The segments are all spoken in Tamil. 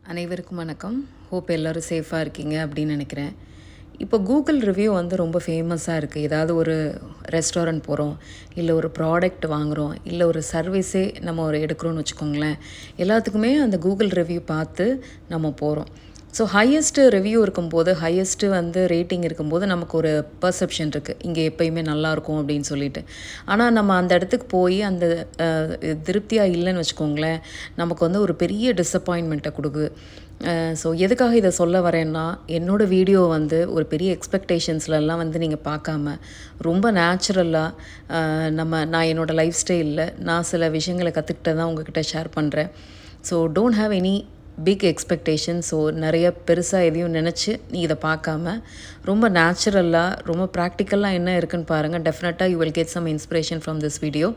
அனைவருக்கும் வணக்கம். ஹோப் எல்லோரும் சேஃபாக இருக்கீங்க அப்படின்னு நினைக்கிறேன். இப்போ கூகுள் ரிவ்யூ வந்து ரொம்ப ஃபேமஸாக இருக்குது. ஏதாவது ஒரு ரெஸ்டாரண்ட் போகிறோம், இல்லை ஒரு ப்ராடக்ட் வாங்குகிறோம், இல்லை ஒரு சர்வீஸே நம்ம ஒரு எடுக்கிறோன்னு வச்சுக்கோங்களேன். எல்லாத்துக்குமே அந்த கூகுள் ரிவ்யூ பார்த்து நம்ம போகிறோம். ஸோ ஹையஸ்ட்டு ரிவ்யூ இருக்கும்போது, ஹையஸ்ட்டு வந்து ரேட்டிங் இருக்கும்போது நமக்கு ஒரு பெர்செப்ஷன் இருக்குது. இங்கே எப்பயுமே நல்லாயிருக்கும் அப்படின்னு சொல்லிட்டு. ஆனால் நம்ம அந்த இடத்துக்கு போய் அந்த திருப்தியாக இல்லைன்னு வச்சுக்கோங்களேன், நமக்கு வந்து ஒரு பெரிய டிசப்பாயின்மெண்ட்டை கொடுக்குது. ஸோ எதுக்காக இதை சொல்ல வரேன்னா, என்னோடய வீடியோ வந்து ஒரு பெரிய எக்ஸ்பெக்டேஷன்ஸ்லலாம் வந்து நீங்கள் பார்க்காம, ரொம்ப நேச்சுரலாக நான் என்னோடய லைஃப் ஸ்டைலில் நான் சில விஷயங்களை கற்றுக்கிட்டதான் உங்ககிட்ட ஷேர் பண்ணுறேன். So don't have any big expectation. So நிறைய பெருசாக எதையும் நினச்சி நீ இதை பார்க்காம ரொம்ப நேச்சுரலாக ரொம்ப ப்ராக்டிக்கலாக என்ன இருக்குன்னு பாருங்கள். டெஃபினட்டாக you will get some inspiration from this video.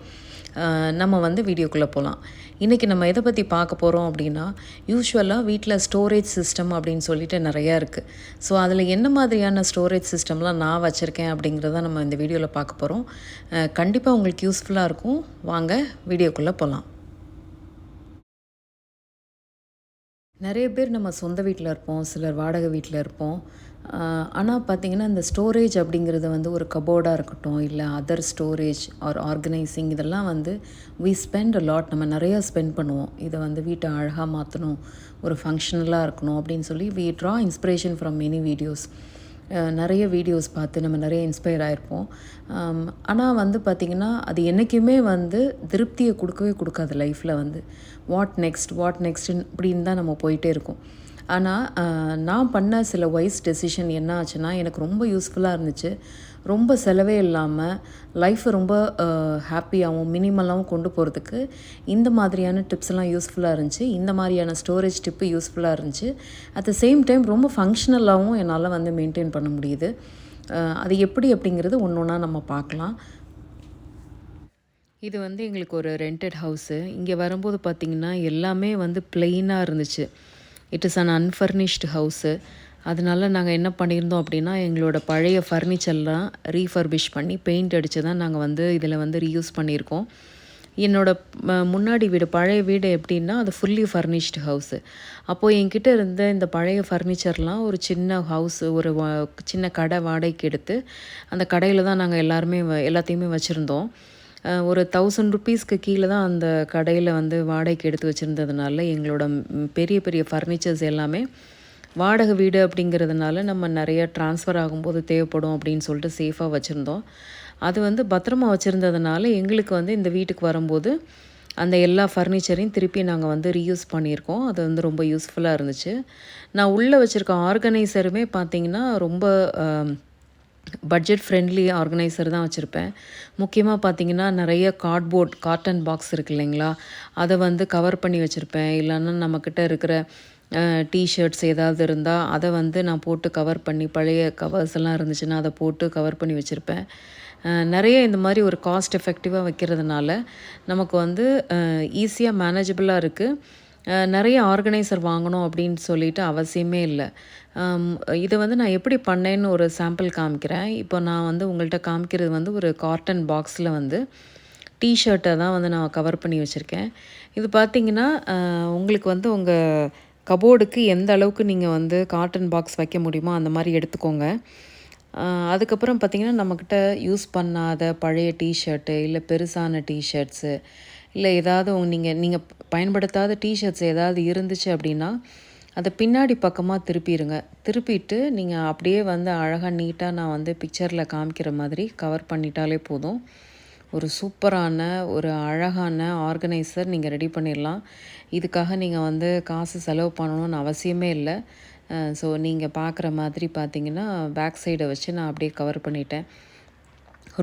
நம்ம வந்து வீடியோக்குள்ளே போகலாம். இன்றைக்கி நம்ம எதை பற்றி பார்க்க போகிறோம் அப்படின்னா, யூஸ்வலாக வீட்டில் ஸ்டோரேஜ் சிஸ்டம் அப்படின்னு சொல்லிட்டு நிறையா இருக்குது. ஸோ அதில் என்ன மாதிரியான ஸ்டோரேஜ் சிஸ்டம்லாம் நான் வச்சுருக்கேன் அப்படிங்கிறத நம்ம இந்த வீடியோவில் பார்க்க போகிறோம். கண்டிப்பாக உங்களுக்கு யூஸ்ஃபுல்லாக இருக்கும். வாங்க வீடியோக்குள்ளே போகலாம். நிறைய பேர் நம்ம சொந்த வீட்டில் இருப்போம், சிலர் வாடகை வீட்டில் இருப்போம். ஆனால் பார்த்திங்கன்னா இந்த ஸ்டோரேஜ் அப்படிங்கிறது வந்து ஒரு கபோர்டாக இருக்கட்டும், இல்லை அதர் ஸ்டோரேஜ் ஆர் ஆர்கனைசிங், இதெல்லாம் வந்து வி ஸ்பெண்ட் அ லாட். நம்ம நிறையா ஸ்பெண்ட் பண்ணுவோம். இதை வந்து வீட்டை அழகாக மாற்றணும், ஒரு ஃபங்க்ஷனலாக இருக்கணும் அப்படின்னு சொல்லி we draw inspiration from many videos. நிறைய வீடியோஸ் பார்த்து நம்ம நிறைய இன்ஸ்பயர் ஆகிருப்போம். ஆனால் வந்து பார்த்திங்கன்னா அது என்றைக்குமே வந்து திருப்தியை கொடுக்கவே கொடுக்காது. லைஃப்பில் வந்து வாட் நெக்ஸ்ட்டுன்னு இப்படின்னு தான் நம்ம போயிட்டே இருக்கோம். ஆனால் நான் பண்ண சில வைஸ் டெசிஷன் என்ன ஆச்சுன்னா, எனக்கு ரொம்ப யூஸ்ஃபுல்லாக இருந்துச்சு. ரொம்ப செலவே இல்லாமல் லைஃப்பை ரொம்ப ஹாப்பியாகவும் மினிமலாகவும் கொண்டு போகிறதுக்கு இந்த மாதிரியான டிப்ஸ் எல்லாம் யூஸ்ஃபுல்லாக இருந்துச்சு. இந்த மாதிரியான ஸ்டோரேஜ் டிப்பு யூஸ்ஃபுல்லாக இருந்துச்சு. அட் த சேம் டைம் ரொம்ப ஃபங்க்ஷனலாகவும் என்னால் வந்து மெயின்டைன் பண்ண முடியுது. அது எப்படி அப்படிங்கிறது ஒன்று ஒன்றா நம்ம பார்க்கலாம். இது வந்து எங்களுக்கு ஒரு ரெண்டட் ஹவுஸு. இங்கே வரும்போது பார்த்திங்கன்னா எல்லாமே வந்து ப்ளெயினாக இருந்துச்சு. It is an unfurnished house. அதனால நாங்கள் என்ன பண்ணியிருந்தோம் அப்படின்னா, எங்களோட பழைய ஃபர்னிச்சர்லாம் ரீஃபர்பிஷ் பண்ணி பெயிண்ட் அடித்து தான் நாங்கள் வந்து இதில் வந்து ரீயூஸ் பண்ணியிருக்கோம். முன்னாடி வீடு, பழைய வீடு எப்படின்னா அது ஃபுல்லி ஃபர்னிஷ்டு ஹவுஸு. அப்போது என்கிட்ட இருந்த இந்த பழைய ஃபர்னிச்சர்லாம் ஒரு சின்ன ஹவுஸு, ஒரு சின்ன கடை வாடகைக்கு எடுத்து அந்த கடையில் தான் நாங்கள் எல்லாத்தையுமே வச்சுருந்தோம். ஒரு 1000 ருப்பீஸ்க்கு கீழே தான் அந்த கடையில் வந்து வாடகைக்கு எடுத்து வச்சுருந்ததுனால எங்களோட பெரிய பெரிய ஃபர்னிச்சர்ஸ் எல்லாமே வாடகை வீடு அப்படிங்கிறதுனால நம்ம நிறைய ட்ரான்ஸ்ஃபர் ஆகும்போது தேவைப்படும் அப்படின்னு சொல்லிட்டு சேஃபாக வச்சுருந்தோம். அது வந்து பத்திரமா வச்சுருந்ததுனால எங்களுக்கு வந்து இந்த வீட்டுக்கு வரும்போது அந்த எல்லா ஃபர்னிச்சரையும் திருப்பி நாங்கள் வந்து ரீயூஸ் பண்ணியிருக்கோம். அது வந்து ரொம்ப யூஸ்ஃபுல்லாக இருந்துச்சு. நான் உள்ளே வச்சுருக்க ஆர்கனைசருமே பார்த்திங்கன்னா ரொம்ப பட்ஜெட் ஃப்ரெண்ட்லி ஆர்கனைசர் தான் வச்சுருப்பேன். முக்கியமாக பார்த்திங்கன்னா நிறைய காட்டன் பாக்ஸ் இருக்குது இல்லைங்களா, அதை வந்து கவர் பண்ணி வச்சுருப்பேன். இல்லைன்னா நம்மக்கிட்ட இருக்கிற டிஷர்ட்ஸ் ஏதாவது இருந்தால் அதை வந்து நான் போட்டு கவர் பண்ணி, பழைய கவர்ஸ் எல்லாம் இருந்துச்சுன்னா அதை போட்டு கவர் பண்ணி வச்சுருப்பேன். நிறைய இந்த மாதிரி ஒரு காஸ்ட் எஃபெக்டிவாக வைக்கிறதுனால நமக்கு வந்து ஈஸியாக மேனேஜபிளாக இருக்குது. நிறைய ஆர்கனைசர் வாங்கணும் அப்படின்னு சொல்லிட்டு அவசியமே இல்லை. இதை வந்து நான் எப்படி பண்ணேன்னு ஒரு சாம்பிள் காமிக்கிறேன். இப்போ நான் வந்து உங்கள்கிட்ட காமிக்கிறது வந்து ஒரு காட்டன் பாக்ஸில் வந்து டிஷர்ட்டை தான் வந்து நான் கவர் பண்ணி வச்சுருக்கேன். இது பார்த்திங்கன்னா உங்களுக்கு வந்து உங்கள் கபோர்டுக்கு எந்த அளவுக்கு நீங்கள் வந்து காட்டன் பாக்ஸ் வைக்க முடியுமோ அந்த மாதிரி எடுத்துக்கோங்க. அதுக்கப்புறம் பார்த்திங்கன்னா நம்மக்கிட்ட யூஸ் பண்ணாத பழைய டிஷர்ட்டு, இல்லை பெருசான டிஷர்ட்ஸு, இல்லை ஏதாவது நீங்கள் பயன்படுத்தாத டிஷர்ட்ஸ் ஏதாவது இருந்துச்சு அப்படின்னா அதை பின்னாடி பக்கமாக திருப்பிட்டு நீங்கள் அப்படியே வந்து அழகாக நீட்டாக நான் வந்து பிக்சரில் காமிக்கிற மாதிரி கவர் பண்ணிட்டாலே போதும். ஒரு சூப்பரான ஒரு அழகான ஆர்கனைசர் நீங்கள் ரெடி பண்ணிடலாம். இதுக்காக நீங்கள் வந்து காசு செலவு பண்ணணும்னு அவசியமே இல்லை. ஸோ நீங்கள் பார்க்குற மாதிரி பார்த்திங்கன்னா பேக் சைடை வச்சு நான் அப்படியே கவர் பண்ணிட்டேன்.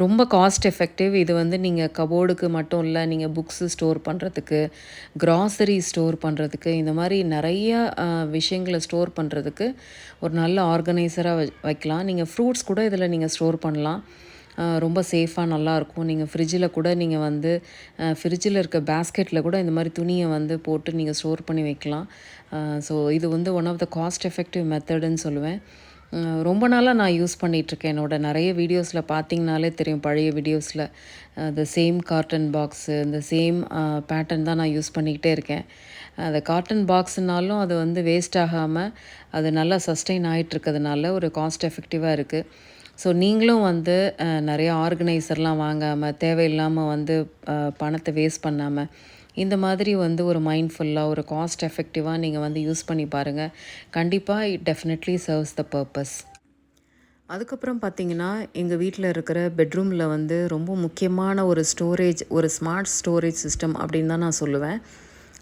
ரொம்ப காஸ்ட் எஃபெக்டிவ். இது வந்து நீங்கள் கபோர்டுக்கு மட்டும் இல்லை, நீங்கள் புக்ஸு ஸ்டோர் பண்ணுறதுக்கு, க்ராசரி ஸ்டோர் பண்ணுறதுக்கு, இந்த மாதிரி நிறைய விஷயங்களை ஸ்டோர் பண்ணுறதுக்கு ஒரு நல்ல ஆர்கனைசராக வைக்கலாம். நீங்கள் ஃப்ரூட்ஸ் கூட இதில் நீங்கள் ஸ்டோர் பண்ணலாம். ரொம்ப சேஃபாக நல்லாயிருக்கும். நீங்கள் ஃப்ரிட்ஜில் கூட நீங்கள் வந்து ஃப்ரிட்ஜில் இருக்க பேஸ்கெட்டில் கூட இந்த மாதிரி துணியை வந்து போட்டு நீங்கள் ஸ்டோர் பண்ணி வைக்கலாம். ஸோ இது வந்து one of the cost effective மெத்தடுன்னு சொல்லுவேன். ரொம்ப நாளாக நான் யூஸ் பண்ணிகிட்ருக்கேன். என்னோடய நிறைய வீடியோஸில் பார்த்திங்கனாலே தெரியும், பழைய வீடியோஸில் த சேம் காட்டன் பாக்ஸு, இந்த சேம் பேட்டர்ன் தான் நான் யூஸ் பண்ணிக்கிட்டே இருக்கேன். அந்த காட்டன் பாக்ஸ்னாலும் அது வந்து வேஸ்ட் ஆகாமல் அது நல்லா சஸ்டெயின் ஆகிட்டுருக்கிறதுனால ஒரு காஸ்ட் எஃபெக்டிவாக இருக்குது. ஸோ நீங்களும் வந்து நிறைய ஆர்கனைசர்லாம் வாங்காமல் தேவையில்லாமல் வந்து பணத்தை வேஸ்ட் பண்ணாமல் இந்த மாதிரி வந்து ஒரு மைண்ட்ஃபுல்லாக ஒரு காஸ்ட் எஃபெக்டிவாக நீங்கள் வந்து யூஸ் பண்ணி பாருங்கள். கண்டிப்பாக it definitely serves the purpose. அதுக்கப்புறம் பார்த்திங்கன்னா, எங்கள் வீட்டில் இருக்கிற பெட்ரூமில் வந்து ரொம்ப முக்கியமான ஒரு ஸ்டோரேஜ், ஒரு ஸ்மார்ட் ஸ்டோரேஜ் சிஸ்டம் அப்படின்னு தான் நான் சொல்லுவேன்.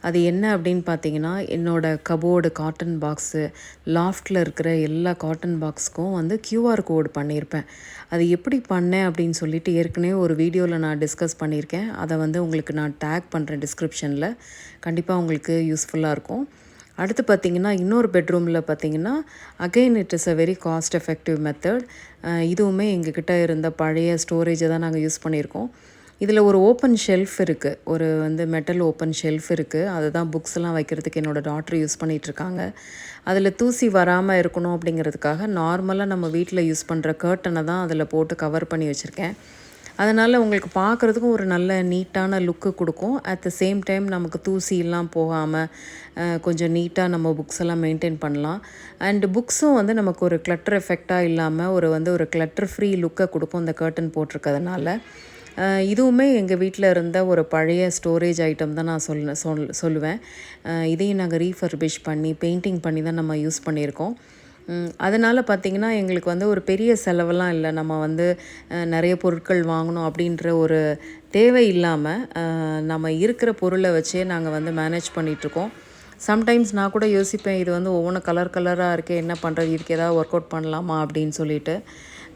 அது என்ன அப்படின்னு பார்த்தீங்கன்னா, என்னோடய கபோர்டு காட்டன் பாக்ஸு, லாஃப்ட்டில் இருக்கிற எல்லா காட்டன் பாக்ஸுக்கும் வந்து QR கோடு பண்ணியிருப்பேன். அது எப்படி பண்ணேன் அப்படின்னு சொல்லிட்டு ஏற்கனவே ஒரு வீடியோவில் நான் டிஸ்கஸ் பண்ணியிருக்கேன். அதை வந்து உங்களுக்கு நான் டேக் பண்ணுறேன் டிஸ்கிரிப்ஷனில். கண்டிப்பாக உங்களுக்கு யூஸ்ஃபுல்லாக இருக்கும். அடுத்து பார்த்திங்கன்னா, இன்னொரு பெட்ரூமில் பார்த்திங்கன்னா, again it is a very cost effective method. இதுவுமே எங்ககிட்ட இருந்த பழைய ஸ்டோரேஜை தான் நாங்கள் யூஸ் பண்ணியிருக்கோம். இதில் ஒரு ஓப்பன் ஷெல்ஃப் இருக்குது. ஒரு வந்து மெட்டல் ஓப்பன் ஷெல்ஃப் இருக்குது. அதுதான் புக்ஸ்லாம் வைக்கிறதுக்கு என்னோடய டாட்டர் யூஸ் பண்ணிகிட்ருக்காங்க. அதில் தூசி வராமல் இருக்கணும் அப்படிங்கிறதுக்காக நார்மலாக நம்ம வீட்டில் யூஸ் பண்ணுற கர்ட்டனை தான் அதில் போட்டு கவர் பண்ணி வச்சுருக்கேன். அதனால் உங்களுக்கு பார்க்குறதுக்கும் ஒரு நல்ல நீட்டான லுக்கு கொடுக்கும். அட் த சேம் டைம் நமக்கு தூசியெல்லாம் போகாமல் கொஞ்சம் நீட்டாக நம்ம புக்ஸ் எல்லாம் மெயின்டைன் பண்ணலாம். அண்டு புக்ஸும் வந்து நமக்கு ஒரு கிளட்டர் எஃபெக்டாக இல்லாமல் ஒரு கிளட்டர் ஃப்ரீ லுக்கை கொடுக்கும் இந்த கர்ட்டன் போட்டிருக்கிறதுனால. இதுவுமே எங்கள் வீட்டில் இருந்த ஒரு பழைய ஸ்டோரேஜ் ஐட்டம் தான் நான் சொல்லுவேன். இதையும் நாங்கள் ரீஃபர்பிஷ் பண்ணி பெயிண்டிங் பண்ணி தான் நம்ம யூஸ் பண்ணியிருக்கோம். அதனால் பார்த்திங்கன்னா, எங்களுக்கு வந்து ஒரு பெரிய செலவெல்லாம் இல்லை. நம்ம வந்து நிறைய பொருட்கள் வாங்கணும் அப்படின்ற ஒரு தேவை இல்லாமல் நம்ம இருக்கிற பொருளை வச்சே நாங்கள் வந்து மேனேஜ் பண்ணிகிட்ருக்கோம். சம்டைம்ஸ் நான் கூட யோசிப்பேன், இது வந்து ஒவ்வொன்றும் கலர் கலராக இருக்கே, என்ன பண்ணுறது, இதுக்கு ஏதாவது ஒர்க் அவுட் பண்ணலாமா அப்படின்னு சொல்லிட்டு.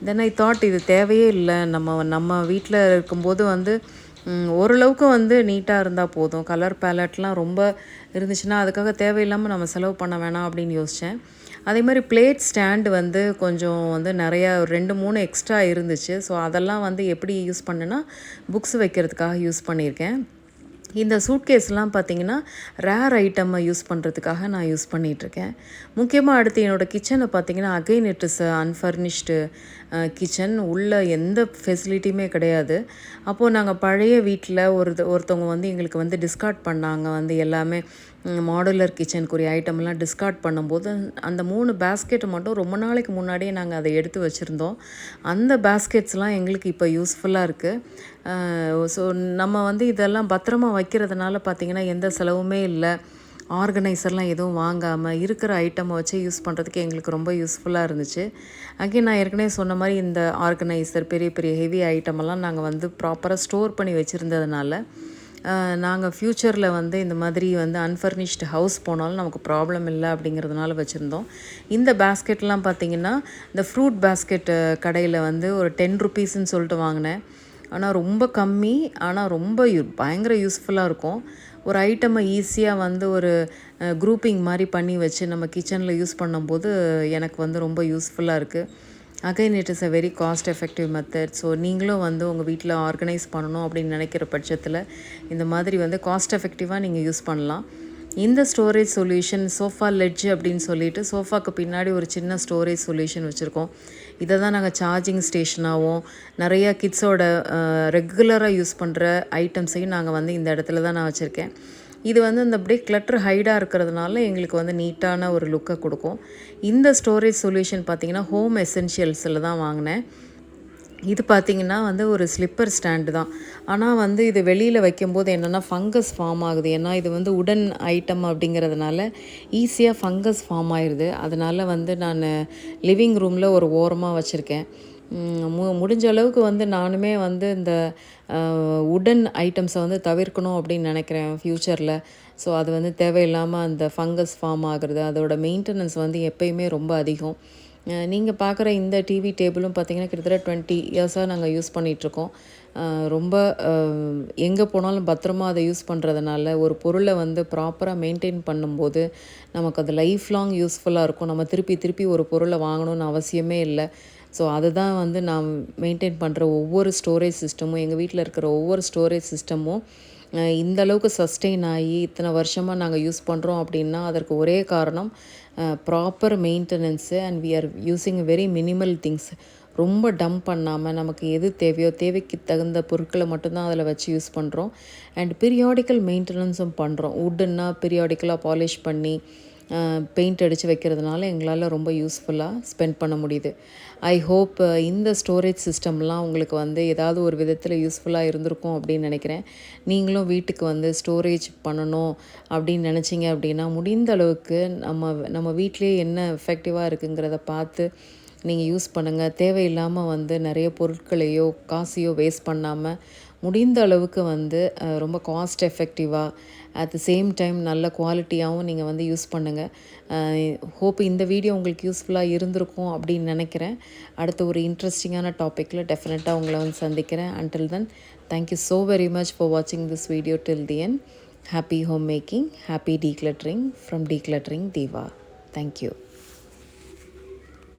தென் ஐ தாட் இது தேவையே இல்லை. நம்ம வீட்டில் இருக்கும்போது வந்து ஓரளவுக்கு வந்து நீட்டாக இருந்தால் போதும். கலர் பேலட்லாம் ரொம்ப இருந்துச்சுன்னா அதுக்காக தேவையில்லாமல் நம்ம செலவு பண்ண வேணாம் அப்படின்னு யோசித்தேன். அதே மாதிரி பிளேட் ஸ்டாண்டு வந்து கொஞ்சம் வந்து நிறையா 2, 3 எக்ஸ்ட்ரா இருந்துச்சு. ஸோ அதெல்லாம் வந்து எப்படி யூஸ் பண்ணேன்னா, புக்ஸ் வைக்கிறதுக்காக யூஸ் பண்ணியிருக்கேன். இந்த சூட்கேஸ்லாம் பார்த்திங்கன்னா, ரேர் ஐட்டம்மை யூஸ் பண்ணுறதுக்காக நான் யூஸ் பண்ணிகிட்ருக்கேன். முக்கியமாக அடுத்து என்னோடய கிச்சனை பார்த்திங்கன்னா, again it is unfurnished kitchen. உள்ளே எந்த ஃபெசிலிட்டியுமே கிடையாது. அப்போது நாங்கள் பழைய வீட்டில் ஒருத்தவங்க வந்து எங்களுக்கு வந்து டிஸ்கார்ட் பண்ணாங்க. வந்து எல்லாமே மாடுலர் கிச்சனுக்குரிய ஐட்டம்லாம் டிஸ்கார்ட் பண்ணும்போது அந்த 3 பேஸ்கெட் மட்டும் ரொம்ப நாளைக்கு முன்னாடியே நாங்கள் அதை எடுத்து வச்சுருந்தோம். அந்த பேஸ்கெட்ஸ்லாம் எங்களுக்கு இப்போ யூஸ்ஃபுல்லாக இருக்குது. ஸோ நம்ம வந்து இதெல்லாம் பத்திரமா வைக்கிறதுனால பார்த்திங்கன்னா எந்த செலவுமே இல்லை. ஆர்கனைசர்லாம் எதுவும் வாங்காமல் இருக்கிற ஐட்டமை வச்சு யூஸ் பண்ணுறதுக்கு எங்களுக்கு ரொம்ப யூஸ்ஃபுல்லாக இருந்துச்சு. அகெயின் நான் ஏற்கனவே சொன்ன மாதிரி இந்த ஆர்கனைசர் பெரிய பெரிய ஹெவி ஐட்டமெல்லாம் நாங்கள் வந்து ப்ராப்பராக ஸ்டோர் பண்ணி வச்சுருந்ததுனால நாங்கள் ஃப்யூச்சரில் வந்து இந்த மாதிரி வந்து அன்ஃபர்னிஷ்டு ஹவுஸ் போனாலும் நமக்கு ப்ராப்ளம் இல்லை அப்படிங்கிறதுனால வச்சுருந்தோம். இந்த பேஸ்கெட்லாம் பார்த்திங்கன்னா, இந்த ஃப்ரூட் பேஸ்கெட்டு கடையில் வந்து ஒரு 10 ருப்பீஸ்ன்னு சொல்லிட்டு வாங்கினேன். ஆனால் ரொம்ப கம்மி, ஆனால் ரொம்ப பயங்கர யூஸ்ஃபுல்லாக இருக்கும். ஒரு ஐட்டமை ஈஸியாக வந்து ஒரு குரூப்பிங் மாதிரி பண்ணி வச்சு நம்ம கிச்சனில் யூஸ் பண்ணும்போது எனக்கு வந்து ரொம்ப யூஸ்ஃபுல்லாக இருக்குது. Again it is a very cost effective method. So நீங்களும் வந்து உங்கள் வீட்டில் ஆர்கனைஸ் பண்ணணும் அப்படின்னு நினைக்கிற பட்சத்தில் இந்த மாதிரி வந்து காஸ்ட் எஃபெக்டிவாக நீங்கள் யூஸ் பண்ணலாம். இந்த ஸ்டோரேஜ் சொல்யூஷன் சோஃபா லெட்ஜ் அப்படின்னு சொல்லிட்டு சோஃபாக்கு பின்னாடி ஒரு சின்ன ஸ்டோரேஜ் சொல்யூஷன் வச்சுருக்கோம். இதை தான் நாங்கள் சார்ஜிங் ஸ்டேஷனாகவும் நிறையா கிட்ஸோட ரெகுலராக யூஸ் பண்ணுற ஐட்டம்ஸையும் நாங்கள் வந்து இந்த இடத்துல தான் நான் வச்சுருக்கேன். இது வந்து அந்த அப்படியே கிளட்டர் ஹைடாக இருக்கிறதுனால எங்களுக்கு வந்து நீட்டான ஒரு லுக்கை கொடுக்கும். இந்த ஸ்டோரேஜ் சொல்யூஷன் பார்த்திங்கன்னா ஹோம் எசென்ஷியல்ஸில் தான் வாங்கினேன். இது பார்த்திங்கன்னா வந்து ஒரு ஸ்லிப்பர் ஸ்டாண்டு தான். ஆனால் வந்து இது வெளியில் வைக்கும்போது என்னென்னா ஃபங்கஸ் ஃபார்ம் ஆகுது. ஏன்னா இது வந்து உடன் ஐட்டம் அப்படிங்கிறதுனால ஈஸியாக ஃபங்கஸ் ஃபார்ம் ஆயிடுது. அதனால் வந்து நான் லிவிங் ரூமில் ஒரு ஓரமாக வச்சுருக்கேன். முடிஞ்ச அளவுக்கு வந்து நானுமே வந்து இந்த உடன் ஐட்டம்ஸை வந்து தவிர்க்கணும் அப்படின்னு நினைக்கிறேன் ஃப்யூச்சரில். ஸோ அது வந்து தேவையில்லாமல் அந்த ஃபங்கஸ் ஃபார்ம் ஆகுறது, அதோட மெயின்டெனன்ஸ் வந்து எப்பயுமே ரொம்ப அதிகம். நீங்கள் பார்க்குற இந்த டிவி டேபிளும் பார்த்திங்கன்னா கிட்டத்தட்ட 20 இயர்ஸாக நாங்கள் யூஸ் பண்ணிகிட்ருக்கோம். ரொம்ப எங்கே போனாலும் பத்திரமா அதை யூஸ் பண்ணுறதுனால ஒரு பொருளை வந்து ப்ராப்பராக மெயின்டைன் பண்ணும்போது நமக்கு அது லைஃப் லாங் யூஸ்ஃபுல்லாக இருக்கும். நம்ம திருப்பி திருப்பி ஒரு பொருளை வாங்கணும்னு அவசியமே இல்லை. ஸோ அதுதான் வந்து நான் மெயின்டைன் பண்ணுற ஒவ்வொரு ஸ்டோரேஜ் சிஸ்டமும், எங்கள் வீட்டில் இருக்கிற ஒவ்வொரு ஸ்டோரேஜ் சிஸ்டமும் இந்தளவுக்கு சஸ்டெயின் ஆகி இத்தனை வருஷமாக நாங்கள் யூஸ் பண்ணுறோம் அப்படின்னா அதற்கு ஒரே காரணம் proper maintenance and we are using very minimal things. ரொம்ப டம்ப் பண்ணாமல் நமக்கு எது தேவையோ தேவைக்கு தகுந்த பொருட்களை மட்டும்தான் அதில் வச்சு யூஸ் பண்ணுறோம். அண்ட் பீரியாடிக்கல் மெயின்டெனன்ஸும் பண்ணுறோம். வுட்டுன்னா பீரியாடிக்கலாக பாலிஷ் பண்ணி பெயிண்ட் அடித்து வைக்கிறதுனால எங்களால் ரொம்ப யூஸ்ஃபுல்லாக ஸ்பெண்ட் பண்ண முடியுது. ஐ ஹோப் இந்த ஸ்டோரேஜ் சிஸ்டம்லாம் உங்களுக்கு வந்து ஏதாவது ஒரு விதத்தில் யூஸ்ஃபுல்லாக இருந்திருக்கும் அப்படின்னு நினைக்கிறேன். நீங்களும் வீட்டுக்கு வந்து ஸ்டோரேஜ் பண்ணணும் அப்படின்னு நினச்சிங்க அப்படின்னா முடிந்த அளவுக்கு நம்ம வீட்டிலேயே என்ன எஃபெக்டிவாக இருக்குங்கிறத பார்த்து நீங்கள் யூஸ் பண்ணுங்கள். தேவையில்லாமல் வந்து நிறைய பொருட்களையோ காசையோ வேஸ்ட் பண்ணாமல் முடிந்த அளவுக்கு வந்து ரொம்ப காஸ்ட் எஃபெக்டிவாக அட் த சேம் டைம் நல்ல குவாலிட்டியாகவும் நீங்கள் வந்து யூஸ் பண்ணுங்கள். ஹோப் இந்த வீடியோ உங்களுக்கு யூஸ்ஃபுல்லாக இருந்திருக்கும் அப்படின்னு நினைக்கிறேன். அடுத்த ஒரு இன்ட்ரெஸ்டிங்கான டாப்பிக்கில் டெஃபினட்டாக உங்களை வந்து சந்திக்கிறேன். Until then, thank you so very much for வாட்சிங் this video till the end. Happy home making, happy decluttering from decluttering diva. Thank you.